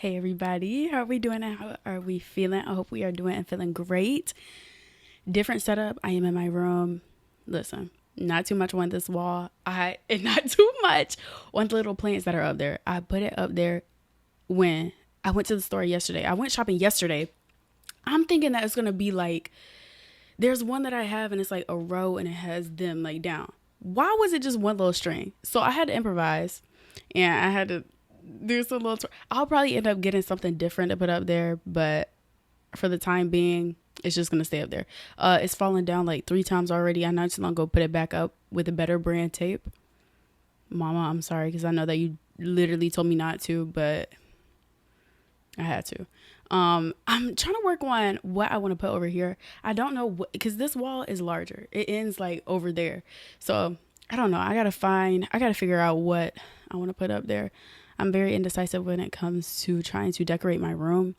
Hey everybody, how are we doing? How are we feeling? I hope we are doing and feeling great. Different setup. I am in my room. Listen, not too much on this wall. I and not too much on the little plants that are up there. I put it up there when I went to the store yesterday. I went shopping yesterday. I'm thinking that it's gonna be like there's one that I have and it's like a row and it has them like down. Why was it just one little string? So I had to improvise and I had to do some little. I'll probably end up getting something different to put up there, but for the time being, it's just gonna stay up there. It's fallen down like 3 times already. I know too long ago put it back up with a better brand tape. Mama, I'm sorry because I know that you literally told me not to, but I had to. I'm trying to work on what I want to put over here. I don't know what because this wall is larger. It ends like over there, so I don't know. I gotta figure out what I want to put up there. I'm very indecisive when it comes to trying to decorate my room.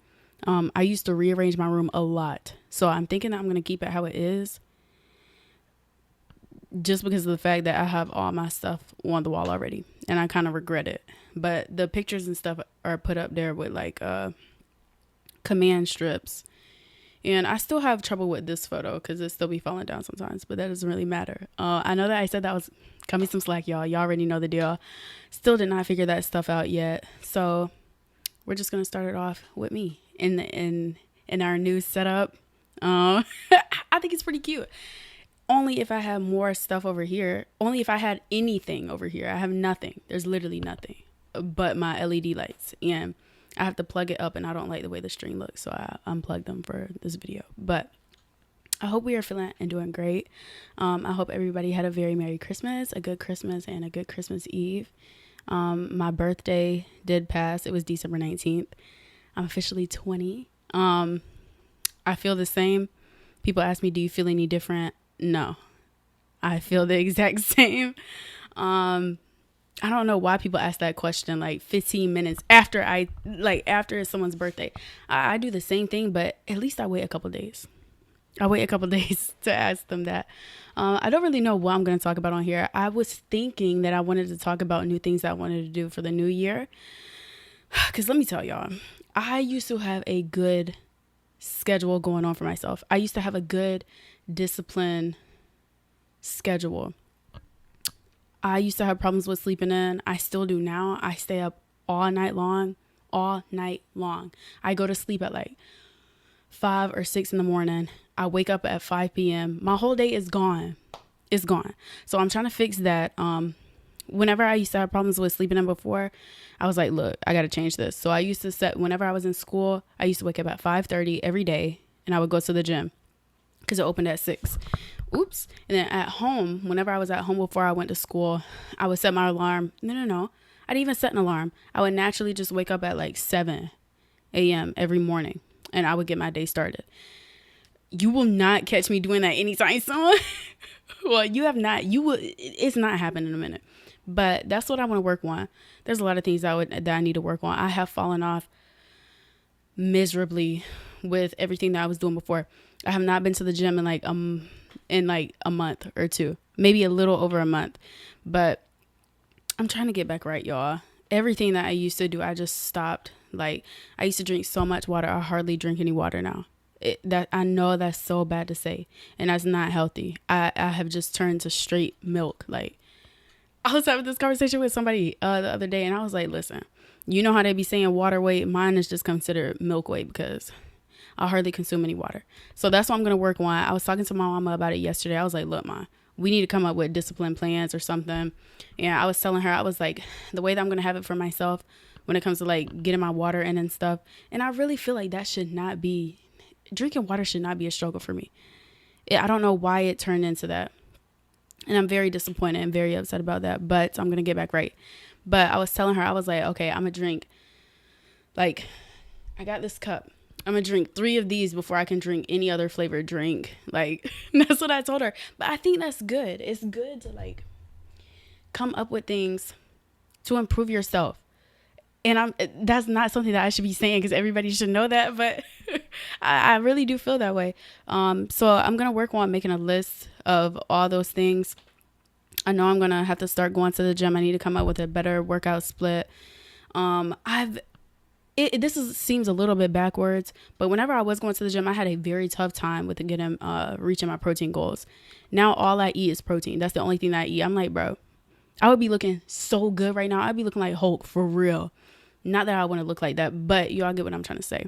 I used to rearrange my room a lot, so I'm thinking that I'm gonna keep it how it is, just because of the fact that I have all my stuff on the wall already, and I kind of regret it. But the pictures and stuff are put up there with like command strips. And I still have trouble with this photo because it still be falling down sometimes, but that doesn't really matter. I know that I said that was cut me some slack, y'all. Y'all already know the deal. Still did not figure that stuff out yet. So we're just gonna start it off with me in our new setup. I think it's pretty cute. Only if I have more stuff over here. Only if I had anything over here. I have nothing. There's literally nothing but my LED lights, and I have to plug it up, and I don't like the way the string looks, so I unplugged them for this video. But I hope we are feeling and doing great. I hope everybody had a very Merry Christmas, a good Christmas, and a good Christmas Eve. My birthday did pass. It was December 19th. I'm officially 20. I feel the same. People ask me, do you feel any different? No, I feel the exact same. I don't know why people ask that question like 15 minutes after after someone's birthday. I do the same thing, but at least I wait a couple days. I wait a couple days to ask them that. I don't really know what I'm going to talk about on here. I was thinking that I wanted to talk about new things that I wanted to do for the new year. Because let me tell y'all, I used to have a good schedule going on for myself. I used to have a good discipline schedule. I used to have problems with sleeping in. I still do now. I stay up all night long, all night long. I go to sleep at like 5 or 6 in the morning. I wake up at 5 p.m. My whole day is gone. It's gone. So I'm trying to fix that. Whenever I used to have problems with sleeping in before, I was like, look, I got to change this. So I used to set, whenever I was in school, I used to wake up at 5:30 every day, and I would go to the gym because it opened at 6. Oops. And then at home, whenever I was at home before I went to school, I would set my alarm. No. I didn't even set an alarm. I would naturally just wake up at like 7 a.m. every morning, and I would get my day started. You will not catch me doing that anytime soon. Well, you have not. You will. It's not happening in a minute. But that's what I want to work on. There's a lot of things that I need to work on. I have fallen off miserably with everything that I was doing before. I have not been to the gym in like a month or two, maybe a little over a month, but I'm trying to get back right, y'all. Everything that I used to do, I just stopped. Like, I used to drink so much water. I hardly drink any water now. That I know that's so bad to say, and that's not healthy. I have just turned to straight milk. Like, I was having this conversation with somebody the other day, and I was like, listen, you know how they be saying water weight? Mine is just considered milk weight because I hardly consume any water. So that's what I'm going to work on. I was talking to my mama about it yesterday. I was like, look, Ma, we need to come up with discipline plans or something. And I was telling her, I was like, the way that I'm going to have it for myself when it comes to like getting my water in and stuff. And I really feel like drinking water should not be a struggle for me. I don't know why it turned into that. And I'm very disappointed and very upset about that, but I'm going to get back right. But I was telling her, I was like, okay, I'm going to drink. Like, I got this cup. I'm going to drink 3 of these before I can drink any other flavored drink. Like, that's what I told her. But I think that's good. It's good to, like, come up with things to improve yourself. And that's not something that I should be saying because everybody should know that. But I really do feel that way. So I'm going to work on making a list of all those things. I know I'm going to have to start going to the gym. I need to come up with a better workout split. I've seems a little bit backwards, but whenever I was going to the gym, I had a very tough time with getting reaching my protein goals. Now all I eat is protein. That's the only thing that I eat. I'm like, bro, I would be looking so good right now. I'd be looking like Hulk for real. Not that I want to look like that, but y'all get what I'm trying to say.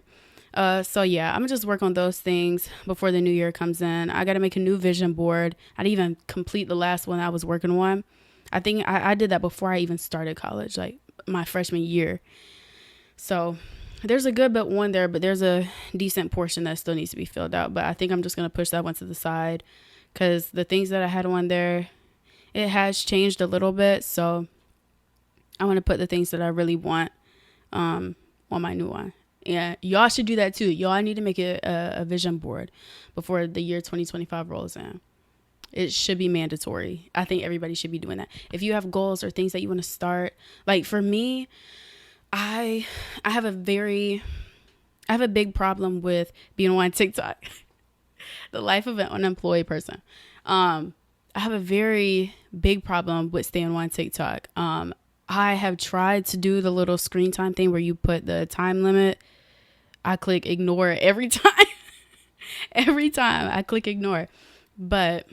So yeah, I'm gonna just work on those things before the new year comes in. I gotta make a new vision board. I didn't even complete the last one I was working on. I think I did that before I even started college, like my freshman year. So there's a good bit one there, but there's a decent portion that still needs to be filled out. But I think I'm just gonna push that one to the side because the things that I had on there, it has changed a little bit. So I want to put the things that I really want on my new one. Yeah, y'all should do that too. Y'all need to make a vision board before the year 2025 rolls in. It should be mandatory. I think everybody should be doing that. If you have goals or things that you want to start, like for me, I have a big problem with being on TikTok. The life of an unemployed person. I have a very big problem with staying on TikTok. I have tried to do the little screen time thing where you put the time limit. I click ignore every time. Every time I click ignore. But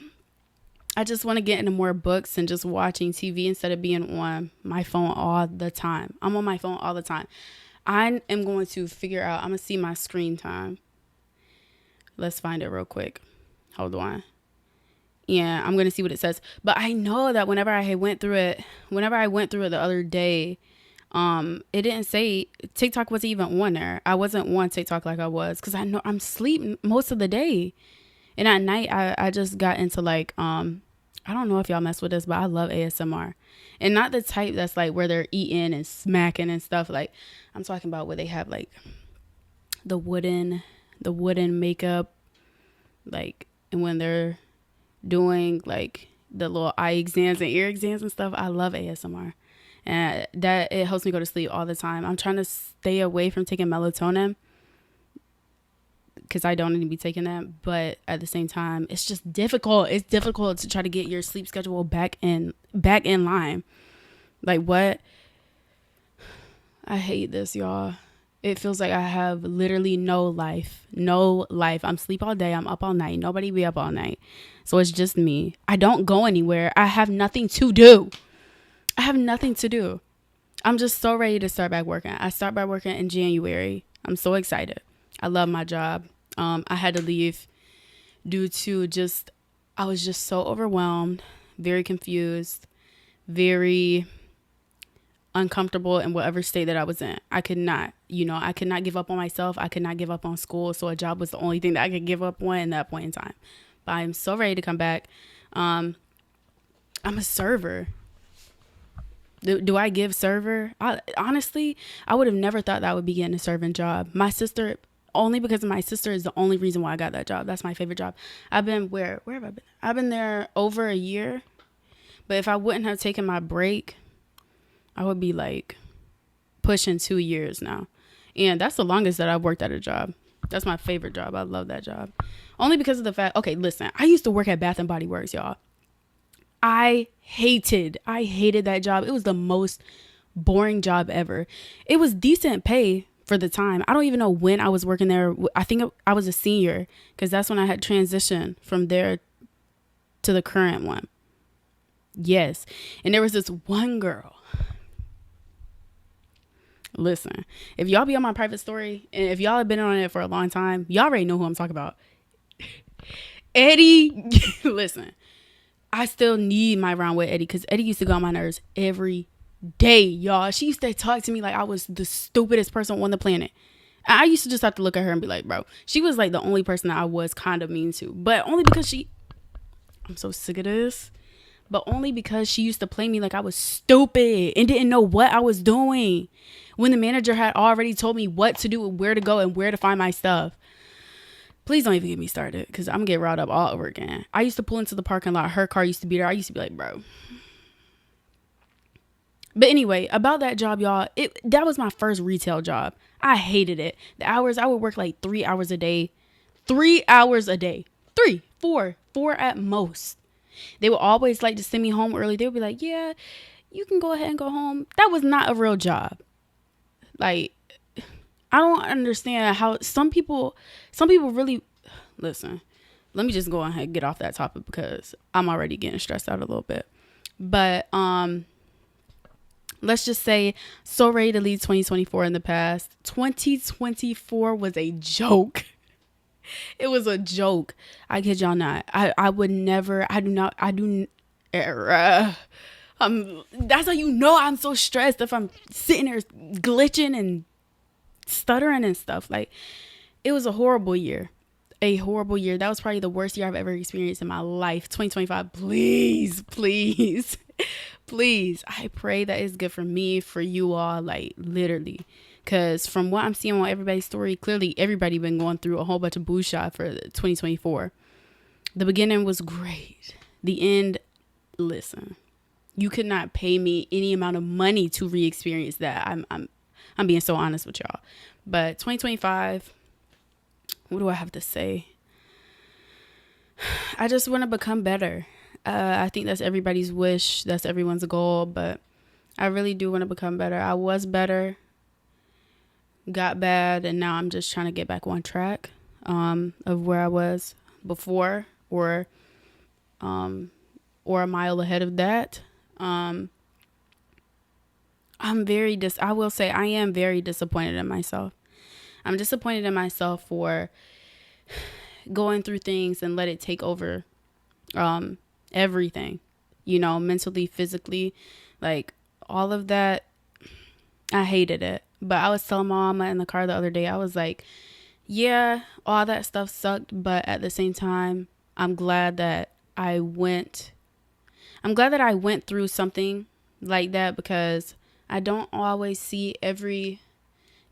I just want to get into more books and just watching TV instead of being on my phone all the time. I'm on my phone all the time. I am going to figure out, I'm going to see my screen time. Let's find it real quick. Hold on. Yeah, I'm going to see what it says. But I know that whenever I went through it the other day, it didn't say TikTok wasn't even on there. I wasn't on TikTok like I was because I know I'm sleeping most of the day. And at night, I just got into like, I don't know if y'all mess with this, but I love ASMR. And not the type that's like where they're eating and smacking and stuff. Like I'm talking about where they have like the wooden makeup, like, and when they're doing like the little eye exams and ear exams and stuff. I love ASMR. And that it helps me go to sleep all the time. I'm trying to stay away from taking melatonin because I don't need to be taking that. But at the same time, it's just difficult. It's difficult to try to get your sleep schedule back in line. Like what? I hate this, y'all. It feels like I have literally no life. No life. I'm asleep all day. I'm up all night. Nobody be up all night. So it's just me. I don't go anywhere. I have nothing to do. I'm just so ready to start back working. I start back working in January. I'm so excited. I love my job. I had to leave due to I was just so overwhelmed, very confused, very uncomfortable in whatever state that I was in. I could not give up on myself. I could not give up on school. So a job was the only thing that I could give up on in that point in time. But I'm so ready to come back. I'm a server. Do I give server? Honestly, I would have never thought that I would be getting a serving job. My sister, only because of my sister, is the only reason why I got that job. That's my favorite job. I've been, where have I been? I've been there over a year. But if I wouldn't have taken my break, I would be like pushing 2 years now. And that's the longest that I've worked at a job. That's my favorite job. I love that job. Only because of the fact, okay, listen, I used to work at Bath and Body Works, y'all. I hated that job. It was the most boring job ever. It was decent pay for the time. I don't even know when I was working there. I think I was a senior because that's when I had transitioned from there to the current one. Yes. And there was this one girl. Listen, if y'all be on my private story and if y'all have been on it for a long time, y'all already know who I'm talking about. Eddie, listen, I still need my round with Eddie because Eddie used to go on my nerves every day, y'all. She used to talk to me like I was the stupidest person on the planet. I used to just have to look at her and be like, bro, she was like the only person that I was kind of mean to, but only because I'm so sick of this. But only because she used to play me like I was stupid and didn't know what I was doing when the manager had already told me what to do and where to go and where to find my stuff. Please don't even get me started because I'm going to get riled up all over again. I used to pull into the parking lot. Her car used to be there. I used to be like, bro. But anyway, about that job, y'all, that was my first retail job. I hated it. The hours, I would work like 3 hours a day. 3 hours a day. 3, 4 at most. They would always like to send me home early. They would be like, yeah, you can go ahead and go home. That was not a real job. Like, I don't understand how some people really listen. Let me just go ahead and get off that topic because I'm already getting stressed out a little bit. But let's just say, so ready to leave 2024 in the past. 2024 was a joke. It was a joke. I kid y'all not. I would never, I do not, I do, that's how you know I'm so stressed if I'm sitting there glitching and stuttering and stuff. Like, it was a horrible year. A horrible year. That was probably the worst year I've ever experienced in my life. 2025, please, please, please. I pray that it's good for me, for you all, like literally. Because from what I'm seeing on everybody's story, clearly everybody been going through a whole bunch of bullshit for 2024. The beginning was great. The end, listen, you could not pay me any amount of money to re-experience that. I'm being so honest with y'all. But 2025, what do I have to say? I just want to become better. I think that's everybody's wish. That's everyone's goal. But I really do want to become better. I was better, got bad, and now I'm just trying to get back on track of where I was before, or a mile ahead of that. I will say I am very disappointed in myself. I'm disappointed in myself for going through things and let it take over everything, mentally, physically, like all of that. I hated it. But I was telling my mama in the car the other day, I was like, yeah, all that stuff sucked. But at the same time, I'm glad that I went through something like that, because I don't always see every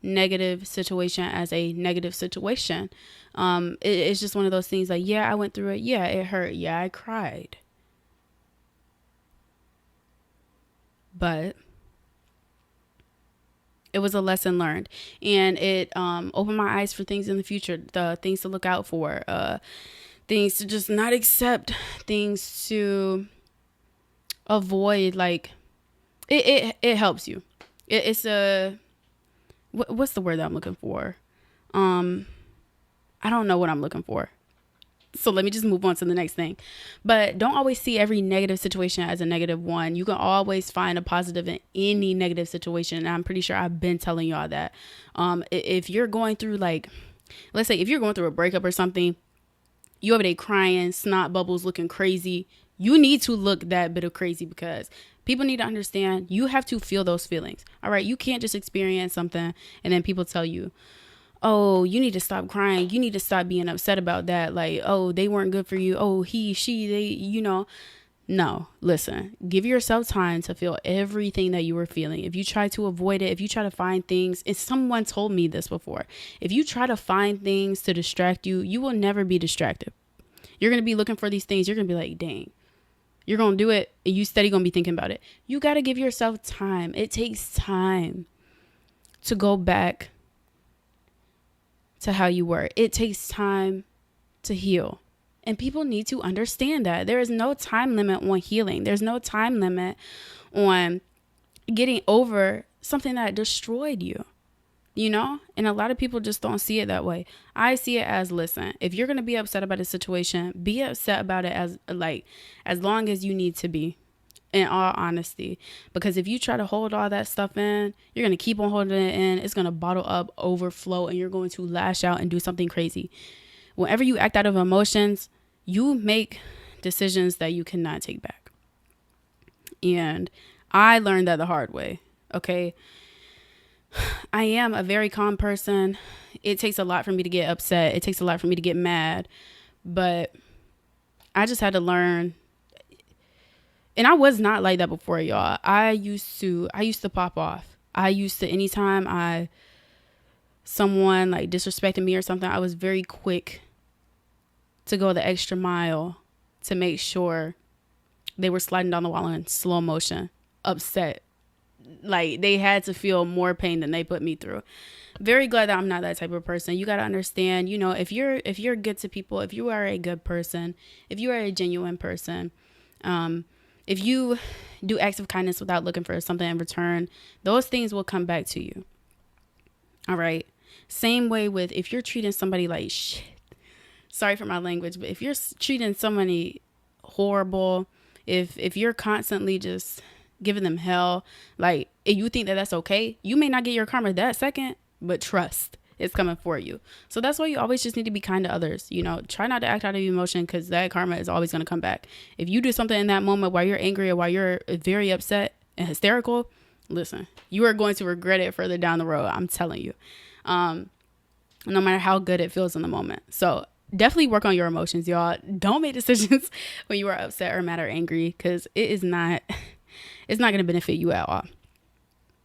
negative situation as a negative situation. It's just one of those things like, yeah, I went through it. Yeah, it hurt. Yeah, I cried. But it was a lesson learned, and it opened my eyes for things in the future, the things to look out for, things to just not accept, things to avoid. Like, it helps you. It's a, what's the word that I'm looking for? I don't know what I'm looking for. So let me just move on to the next thing. But don't always see every negative situation as a negative one. You can always find a positive in any negative situation. And I'm pretty sure I've been telling y'all that. If you're going through, like, let's say if you're going through a breakup or something, you over there crying, snot bubbles, looking crazy, you need to look that bit of crazy, because people need to understand you have to feel those feelings. All right. You can't just experience something and then people tell you, oh, you need to stop crying. You need to stop being upset about that. Like, oh, they weren't good for you. Oh, he, she, they. No, listen, give yourself time to feel everything that you were feeling. If you try to avoid it, if you try to find things, and someone told me this before, if you try to find things to distract you, you will never be distracted. You're going to be looking for these things. You're going to be like, dang, you're going to do it. And you steady going to be thinking about it. You got to give yourself time. It takes time to go back to how you were. It takes time to heal. And people need to understand that. There is no time limit on healing. There's no time limit on getting over something that destroyed you, And a lot of people just don't see it that way. I see it as, listen, if you're going to be upset about a situation, be upset about it as long as you need to be. In all honesty, because if you try to hold all that stuff in, you're going to keep on holding it in. It's going to bottle up, overflow, and you're going to lash out and do something crazy. Whenever you act out of emotions, you make decisions that you cannot take back. And I learned that the hard way. Okay. I am a very calm person. It takes a lot for me to get upset. It takes a lot for me to get mad, but I just had to learn. And I was not like that before, y'all. I used to pop off. Anytime someone like disrespected me or something, I was very quick to go the extra mile to make sure they were sliding down the wall in slow motion, upset. Like, they had to feel more pain than they put me through. Very glad that I'm not that type of person. You got to understand, if you're good to people, if you are a good person, if you are a genuine person, if you do acts of kindness without looking for something in return, those things will come back to you. All right. Same way with if you're treating somebody like shit. Sorry for my language, but if you're treating somebody horrible, if you're constantly just giving them hell, like, if you think that that's okay, you may not get your karma that second, but trust, it's coming for you. So that's why you always just need to be kind to others. You know, try not to act out of emotion, because that karma is always going to come back. If you do something in that moment while you're angry or while you're very upset and hysterical, listen, you are going to regret it further down the road. I'm telling you, no matter how good it feels in the moment. So definitely work on your emotions, y'all. Don't make decisions when you are upset or mad or angry, because it's not going to benefit you at all.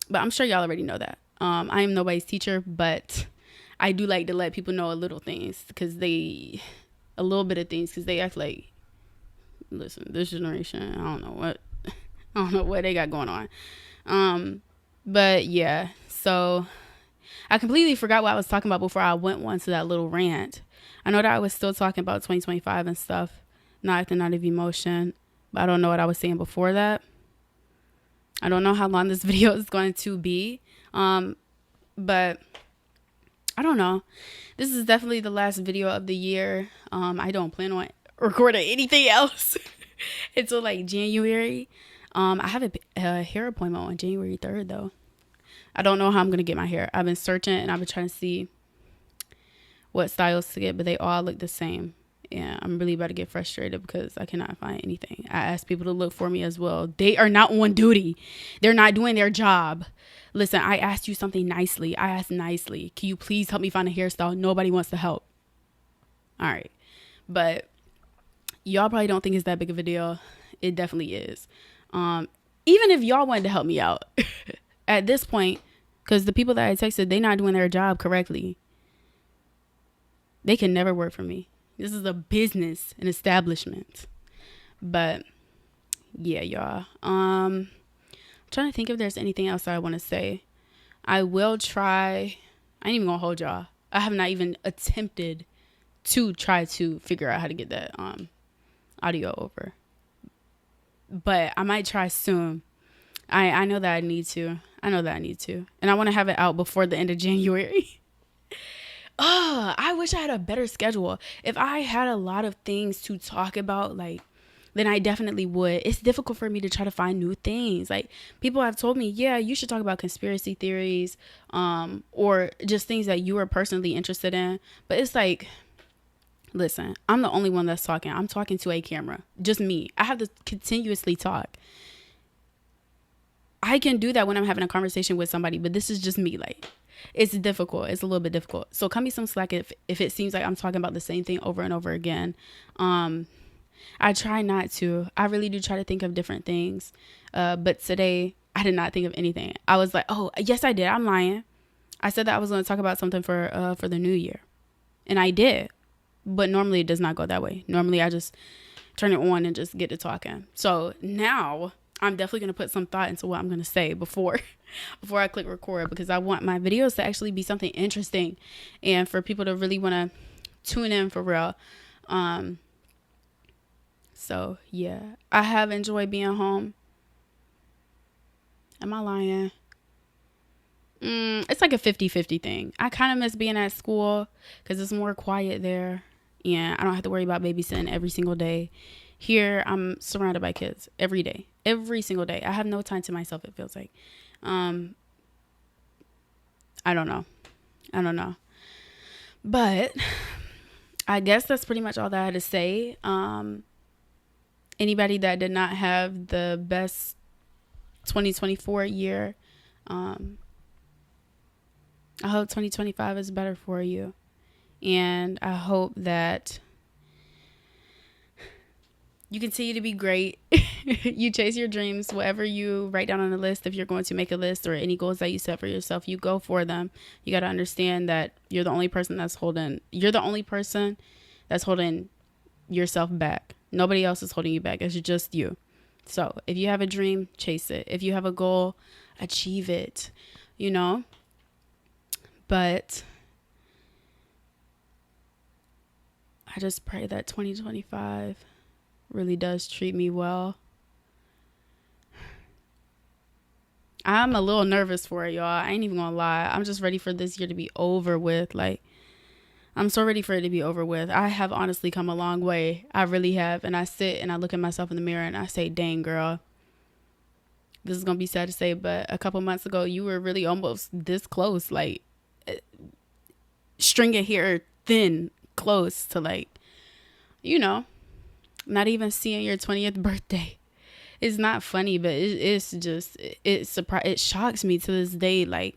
But I'm sure y'all already know that. I am nobody's teacher, but I do like to let people know a little bit of things, because they act like, listen, this generation, I don't know what they got going on. But yeah, so I completely forgot what I was talking about before I went on to that little rant. I know that I was still talking about 2025 and stuff, not acting out of emotion, but I don't know what I was saying before that. I don't know how long this video is going to be. But I don't know. This is definitely the last video of the year. I don't plan on recording anything else until like January. I have a hair appointment on January 3rd though. I don't know how I'm going to get my hair. I've been searching and I've been trying to see what styles to get, but they all look the same. Yeah, I'm really about to get frustrated because I cannot find anything. I asked people to look for me as well. They are not on duty. They're not doing their job. Listen, I asked you something nicely. I asked nicely. Can you please help me find a hairstyle? Nobody wants to help. All right. But y'all probably don't think it's that big of a deal. It definitely is. Even if y'all wanted to help me out at this point, because the people that I texted, they're not doing their job correctly. They can never work for me. This is a business, an establishment. But yeah, y'all. I'm trying to think if there's anything else I want to say. I will try. I ain't even gonna hold y'all. I have not even attempted to try to figure out how to get that audio over. But I might try soon. I know that I need to. And I want to have it out before the end of January. I wish I had a better schedule. If I had a lot of things to talk about, like, then I definitely would. It's difficult for me to try to find new things. Like, people have told me, yeah, you should talk about conspiracy theories, or just things that you are personally interested in. But it's like, listen, I'm the only one that's talking. I'm talking to a camera, just me. I have to continuously talk. I can do that when I'm having a conversation with somebody, but this is just me. Like, it's difficult. It's a little bit difficult. So cut me some slack if it seems like I'm talking about the same thing over and over again. I try not to. I really do try to think of different things. But today I did not think of anything. I was like, oh, yes, I did. I'm lying. I said that I was going to talk about something for the new year. And I did. But normally it does not go that way. Normally I just turn it on and just get to talking. So now I'm definitely going to put some thought into what I'm going to say before I click record, because I want my videos to actually be something interesting and for people to really want to tune in for real. So yeah, I have enjoyed being home. Am I lying? It's like a 50-50 thing. I kind of miss being at school because it's more quiet there and I don't have to worry about babysitting every single day. Here, I'm surrounded by kids every day, every single day. I have no time to myself, it feels like. I don't know. But I guess that's pretty much all that I had to say. Anybody that did not have the best 2024 year, I hope 2025 is better for you. And I hope that you continue to be great. You chase your dreams, whatever you write down on a list. If you're going to make a list or any goals that you set for yourself, you go for them. You got to understand that you're the only person that's holding yourself back. Nobody else is holding you back. It's just you. So if you have a dream, chase it. If you have a goal, achieve it, but I just pray that 2025 really does treat me well. I'm a little nervous for it, y'all. I ain't even gonna lie. I'm just ready for this year to be over with. Like, I'm so ready for it to be over with. I have honestly come a long way. I really have. And I sit and I look at myself in the mirror and I say, dang, girl, this is going to be sad to say, but a couple months ago, you were really almost this close. Like, string it here thin, close to, like, you know, not even seeing your 20th birthday. It's not funny, but it's just, it shocks me to this day. Like,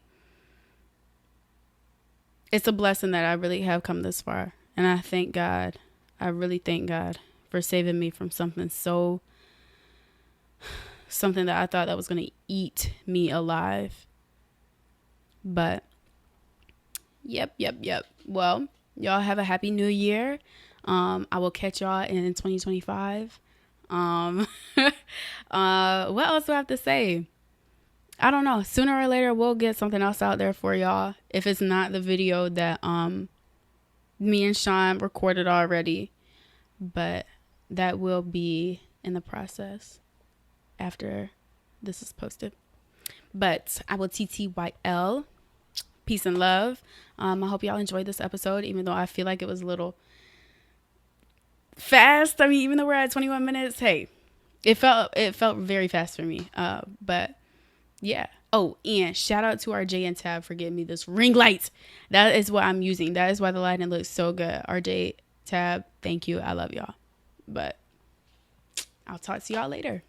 it's a blessing that I really have come this far. And I thank God. I really thank God for saving me from something that I thought that was going to eat me alive. But yep. Well, y'all have a happy new year. I will catch y'all in 2025. What else do I have to say? I don't know. Sooner or later, we'll get something else out there for y'all. If it's not the video that me and Sean recorded already, but that will be in the process after this is posted. But I will TTYL. Peace and love. I hope y'all enjoyed this episode, even though I feel like it was a little fast. I mean, even though we're at 21 minutes, hey, it felt very fast for me. But yeah. Oh, and shout out to RJ and Tab for getting me this ring light. That is what I'm using. That is why the lighting looks so good. RJ, Tab, thank you. I love y'all. But I'll talk to y'all later.